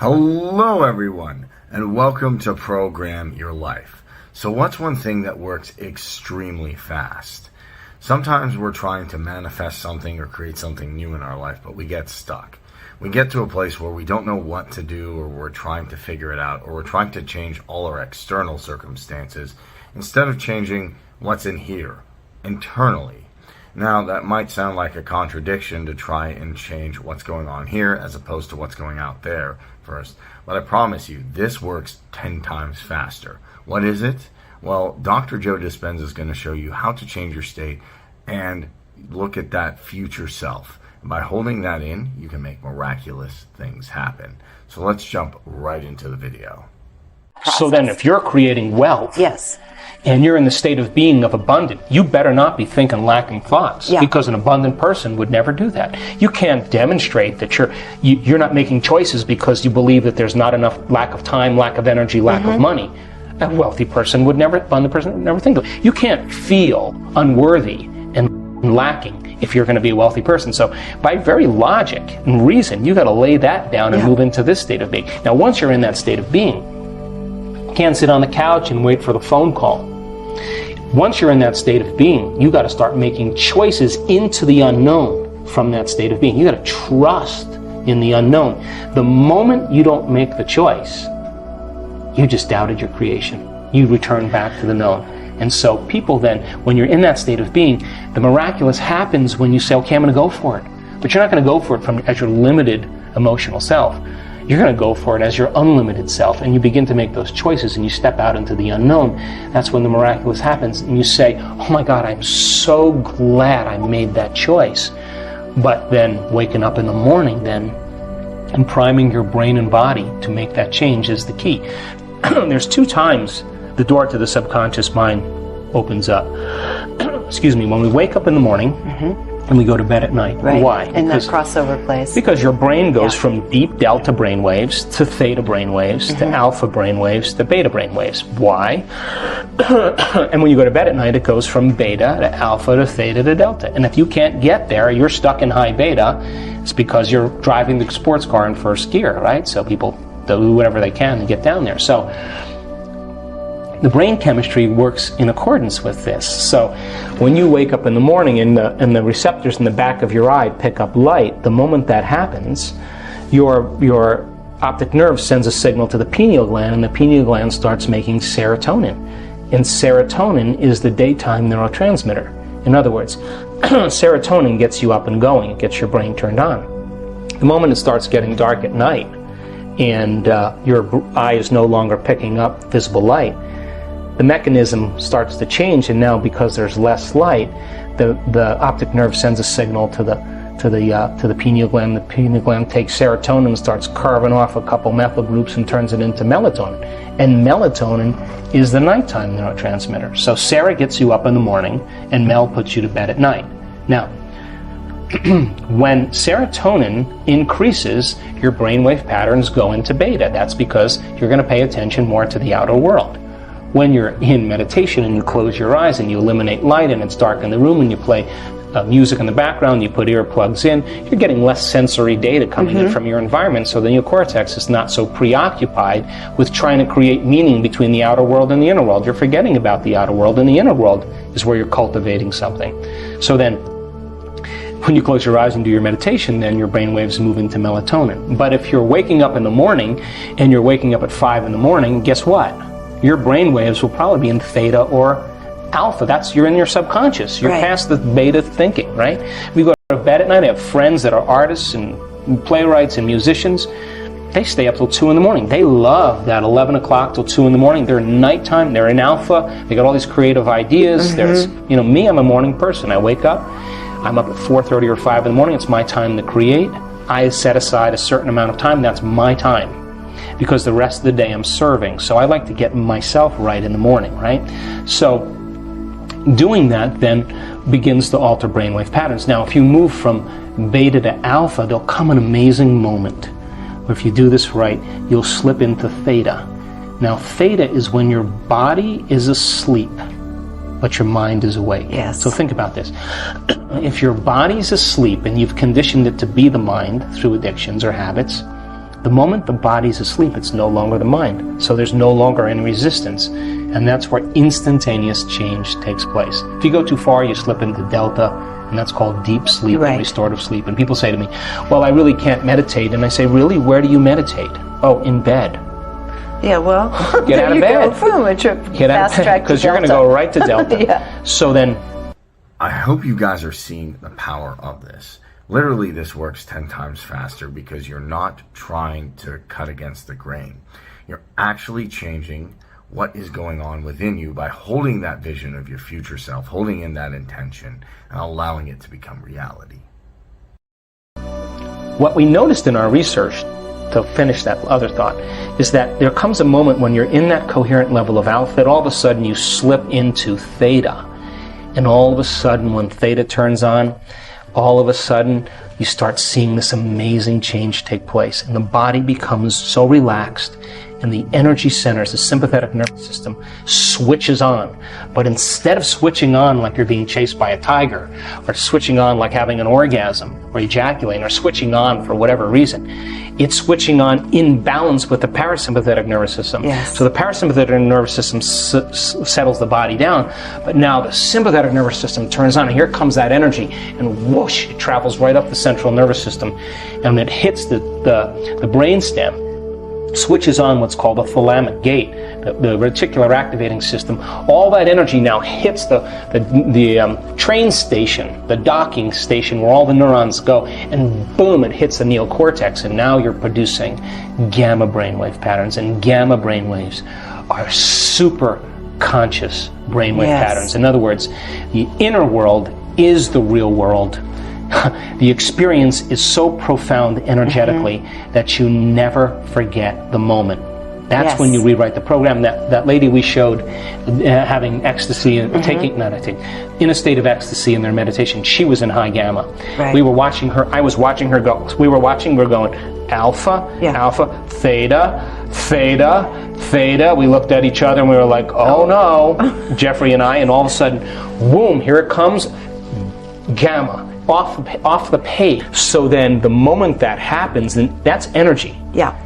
Hello everyone, and welcome to Program Your Life. So what's one thing that works extremely fast? Sometimes we're trying to manifest something or create something new in our life, but we get stuck. We get to a place where we don't know what to do, or we're trying to figure it out, or we're trying to change all our external circumstances instead of changing what's in here, internally. Now, that might sound like a contradiction to try and change what's going on here as opposed to what's going out there first. But I promise you, this works 10 times faster. What is it? Well, Dr. Joe Dispenza is going to show you how to change your state and look at that future self. And by holding that in, you can make miraculous things happen. So let's jump right into the video. So then if you're creating wealth, yes, and you're in the state of being of abundant, you better not be thinking lacking thoughts, because an abundant person would never do that. You can't demonstrate that you're not making choices because you believe that there's not enough, lack of time, lack of energy, lack of money. A wealthy person would never, abundant person would never think of it. You can't feel unworthy and lacking if you're going to be a wealthy person. So by very logic and reason, you got to lay that down and move into this state of being. Now, once you're in that state of being, you can't sit on the couch and wait for the phone call. Once you're in that state of being, you got to start making choices into the unknown from that state of being. You got to trust in the unknown. The moment you don't make the choice, you just doubted your creation. You return back to the known. And so people then, when you're in that state of being, the miraculous happens when you say, okay, I'm going to go for it. But you're not going to go for it as your limited emotional self. You're going to go for it as your unlimited self, and you begin to make those choices, and you step out into the unknown. That's when the miraculous happens, and you say, oh my God, I'm so glad I made that choice. But then waking up in the morning then and priming your brain and body to make that change is the key. There's 2 times the door to the subconscious mind opens up. Excuse me, when we wake up in the morning, and we go to bed at night. Right. Why? In that crossover place. Because your brain goes from deep delta brainwaves to theta brainwaves to alpha brainwaves to beta brainwaves. Why? And when you go to bed at night, it goes from beta to alpha to theta to delta. And if you can't get there, you're stuck in high beta. It's because you're driving the sports car in first gear, right? So people do whatever they can to get down there. So the brain chemistry works in accordance with this. So when you wake up in the morning and the receptors in the back of your eye pick up light, the moment that happens, your optic nerve sends a signal to the pineal gland, and the pineal gland starts making serotonin. And serotonin is the daytime neurotransmitter. In other words, serotonin gets you up and going. It gets your brain turned on. The moment it starts getting dark at night and your eye is no longer picking up visible light, the mechanism starts to change, and now because there's less light, the optic nerve sends a signal to the pineal gland. The pineal gland takes serotonin and starts carving off a couple methyl groups and turns it into melatonin. And melatonin is the nighttime neurotransmitter. So Sarah gets you up in the morning, and Mel puts you to bed at night. Now, when serotonin increases, your brainwave patterns go into beta. That's because you're going to pay attention more to the outer world. When you're in meditation and you close your eyes and you eliminate light and it's dark in the room and you play music in the background, you put earplugs in, you're getting less sensory data coming in from your environment, so the neocortex is not so preoccupied with trying to create meaning between the outer world and the inner world. You're forgetting about the outer world, and the inner world is where you're cultivating something. So then, when you close your eyes and do your meditation, then your brain waves move into melatonin. But if you're waking up in the morning and you're waking up at 5 in the morning, guess what? Your brain waves will probably be in theta or alpha. You're in your subconscious. You're past the beta thinking, right? We go to bed at night. I have friends that are artists and playwrights and musicians. They stay up till 2 in the morning. They love that 11 o'clock till 2 in the morning. They're in nighttime. They're in alpha. They got all these creative ideas. There's, me, I'm a morning person. I wake up. I'm up at 4:30 or 5 in the morning. It's my time to create. I set aside a certain amount of time. That's my time, because the rest of the day I'm serving. So I like to get myself right in the morning, right? So doing that then begins to alter brainwave patterns. Now, if you move from beta to alpha, there'll come an amazing moment where if you do this right, you'll slip into theta. Now, theta is when your body is asleep, but your mind is awake. Yes. So think about this. If your body's asleep and you've conditioned it to be the mind through addictions or habits, The moment the body's asleep, it's no longer the mind. So there's no longer any resistance. And that's where instantaneous change takes place. If you go too far, you slip into delta, and that's called deep sleep and restorative sleep. And people say to me, well, I really can't meditate. And I say, really? Where do you meditate? Oh, in bed. Yeah, well, get out of bed. Get out of bed, because you're going to go right to delta. Yeah. So then, I hope you guys are seeing the power of this. Literally, this works 10 times faster because you're not trying to cut against the grain. You're actually changing what is going on within you by holding that vision of your future self, holding in that intention, and allowing it to become reality. What we noticed in our research, to finish that other thought, is that there comes a moment when you're in that coherent level of alpha that all of a sudden you slip into theta. And all of a sudden, when theta turns on, all of a sudden you start seeing this amazing change take place. And the body becomes so relaxed, and the energy centers, the sympathetic nervous system, switches on. But instead of switching on like you're being chased by a tiger, or switching on like having an orgasm, or ejaculating, or switching on for whatever reason, it's switching on in balance with the parasympathetic nervous system. Yes. So the parasympathetic nervous system settles the body down, but now the sympathetic nervous system turns on, and here comes that energy, and whoosh, it travels right up the central nervous system, and it hits the brain stem, switches on what's called the thalamic gate, the reticular activating system. All that energy now hits the train station, the docking station where all the neurons go, and boom, it hits the neocortex, and now you're producing gamma brainwave patterns, and gamma brainwaves are super conscious brainwave patterns. In other words, the inner world is the real world. The experience is so profound energetically that you never forget the moment. That's when you rewrite the program. That lady we showed having ecstasy and in a state of ecstasy in their meditation, she was in high gamma. We were watching her, I was watching her go, we were going alpha, alpha, theta, theta, theta. We looked at each other and we were like, oh no, Jeffrey and I, and all of a sudden, boom, here it comes, gamma. Off the page. So then the moment that happens, then that's energy. Yeah.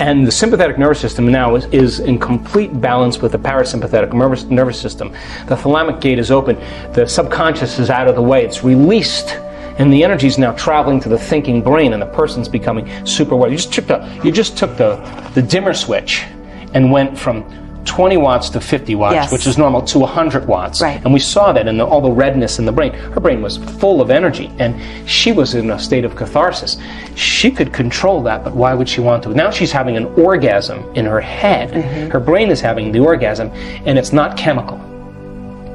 And the sympathetic nervous system now is in complete balance with the parasympathetic nervous system. The thalamic gate is open. The subconscious is out of the way. It's released. And the energy is now traveling to the thinking brain, and the person's becoming super aware. You just took the dimmer switch and went from 20 watts to 50 watts, which is normal, to 100 watts. And we saw that in all the redness in the brain. Her brain was full of energy, and she was in a state of catharsis. She could control that, but why would she want to? Now she's having an orgasm in her head. Her brain is having the orgasm, and it's not chemical.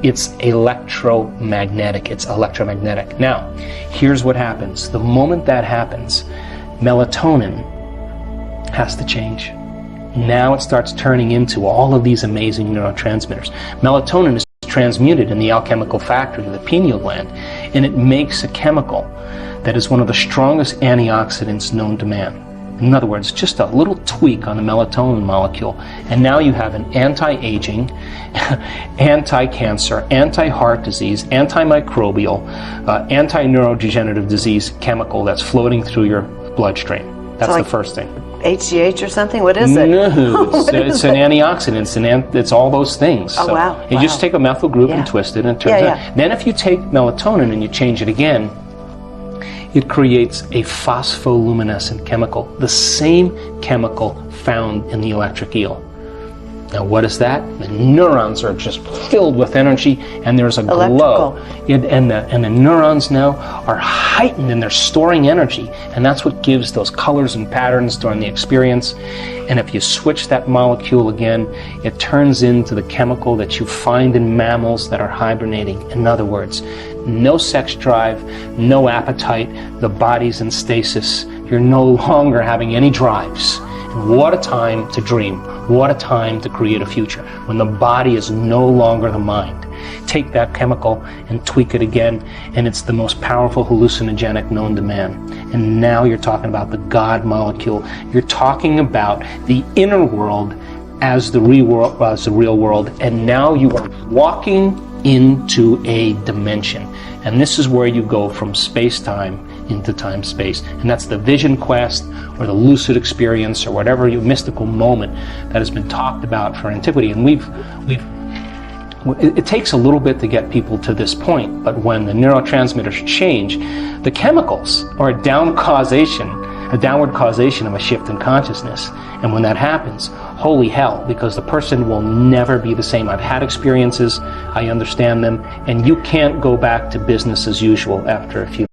It's electromagnetic. It's electromagnetic. Now, here's what happens. The moment that happens, melatonin has to change. Now it starts turning into all of these amazing neurotransmitters. Melatonin is transmuted in the alchemical factory of the pineal gland, and it makes a chemical that is one of the strongest antioxidants known to man. In other words, just a little tweak on the melatonin molecule, and now you have an anti-aging, anti-cancer, anti-heart disease, antimicrobial, anti-neurodegenerative disease chemical that's floating through your bloodstream. That's the first thing. HGH or something? What is it? No, it's an antioxidant. It's all those things. Oh, wow. You just take a methyl group and twist it, and it turns out. Then if you take melatonin and you change it again, it creates a phospholuminescent chemical, the same chemical found in the electric eel. Now what is that? The neurons are just filled with energy, and there's a glow. And the neurons now are heightened, and they're storing energy, and that's what gives those colors and patterns during the experience. And if you switch that molecule again, it turns into the chemical that you find in mammals that are hibernating. In other words, no sex drive, no appetite, the body's in stasis. You're no longer having any drives. What a time to dream. What a time to create a future, when the body is no longer the mind. Take that chemical and tweak it again, and it's the most powerful hallucinogenic known to man. And now you're talking about the God molecule. You're talking about the inner world as the real world, and now you are walking into a dimension. And this is where you go from space-time into time-space. And that's the vision quest or the lucid experience or whatever mystical moment that has been talked about for antiquity. And it takes a little bit to get people to this point, but when the neurotransmitters change, the chemicals are a downward causation of a shift in consciousness. And when that happens, holy hell, because the person will never be the same. I've had experiences, I understand them, and you can't go back to business as usual after a few.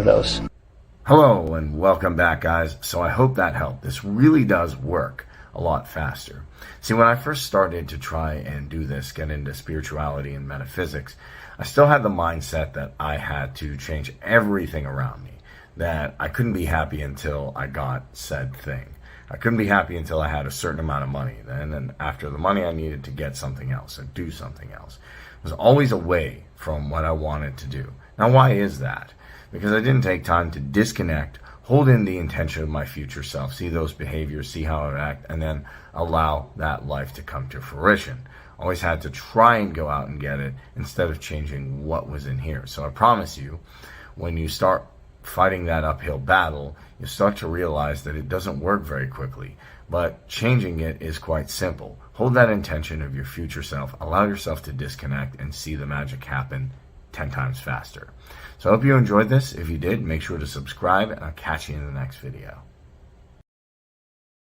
Those. Hello and welcome back, guys. So I hope that helped. This really does work a lot faster. See, when I first started to try and do this, get into spirituality and metaphysics, I still had the mindset that I had to change everything around me, that I couldn't be happy until I got said thing. I couldn't be happy until I had a certain amount of money. And then after the money, I needed to get something else and do something else. It was always away from what I wanted to do. Now, why is that? Because I didn't take time to disconnect hold in the intention of my future self, see those behaviors, see how I act, and then allow that life to come to fruition. Always had to try and go out and get it instead of changing what was in here. So I promise you, when you start fighting that uphill battle, you start to realize that it doesn't work very quickly. But changing it is quite simple. Hold that intention of your future self, allow yourself to disconnect and see the magic happen 10 times faster. So I hope you enjoyed this. If you did, make sure to subscribe, and I'll catch you in the next video.